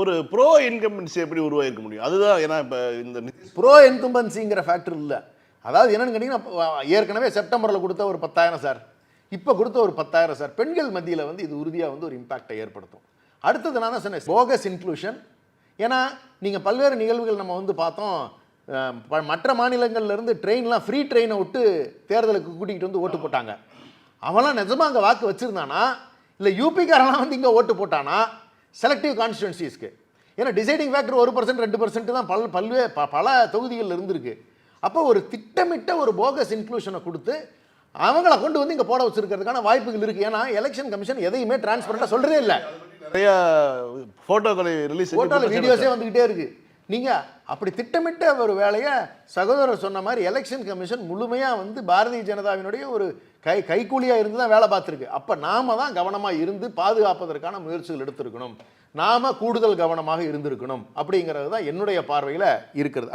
ஒரு bro incumbency எப்படி உருவாயிருக்க முடியும்? அதுதான். ஏன்னா இப்போ இந்த ப்ரோ இன்கம்பன்சிங்கிற ஃபேக்டர் இல்லை. அதாவது என்னன்னு கேட்டிங்கன்னா, ஏற்கனவே செப்டம்பரில் கொடுத்த ஒரு 10,000 சார், இப்போ கொடுத்த ஒரு 10,000 சார், பெண்கள் மத்தியில் வந்து இது உறுதியாக வந்து ஒரு இம்பாக்டை ஏற்படுத்தும். அடுத்தது நான் தான் சொன்னேன், போகஸ் இன்க்ளூஷன். ஏன்னா நீங்கள் பல்வேறு நிகழ்வுகள் நம்ம வந்து பார்த்தோம். மற்ற மாநிலங்கள்லேருந்து ட்ரெயின்லாம் ஃப்ரீ ட்ரெயினை விட்டு தேர்தலுக்கு கூட்டிகிட்டு வந்து ஓட்டு போட்டாங்க. அவன்லாம் நிஜமாக அங்கே வாக்கு வச்சுருந்தானா, இல்லை யூபிக்காரெல்லாம் வந்து இங்கே ஓட்டு போட்டானா செலக்டிவ் கான்ஸ்டிடுவன்சிஸ்க்கு? ஏன்னா டிசைடிங் ஃபேக்டர் 1% 2% தான் பல தொகுதிகளில் இருந்திருக்கு. அப்போ ஒரு திட்டமிட்ட ஒரு போகஸ் இன்க்ளூஷனை கொடுத்து அவங்கள கொண்டு வந்து இங்கே போட வச்சிருக்கிறதுக்கான வாய்ப்புகள் இருக்குது. ஏன்னா எலெக்ஷன் கமிஷன் எதையுமே டிரான்ஸ்பரண்டாக சொல்கிறதே இல்லை. நிறைய ஃபோட்டோக்களை ரிலீஸ், ஃபோட்டோவில் வீடியோஸே வந்துக்கிட்டே இருக்குது. நீங்கள் அப்படி திட்டமிட்ட ஒரு வேலையை சகோதரர் சொன்ன மாதிரி எலெக்ஷன் கமிஷன் முழுமையாக வந்து பாரதிய ஜனதாவினுடைய ஒரு கைக்கூலியாக இருந்து தான் வேலை பார்த்துருக்கு. அப்போ நாம தான் கவனமாக இருந்து பாதுகாப்பதற்கான முயற்சிகள் எடுத்திருக்கணும். நாம கூடுதல் கவனமாக இருந்திருக்கணும் அப்படிங்கிறது தான் என்னுடைய பார்வையில் இருக்கிறது.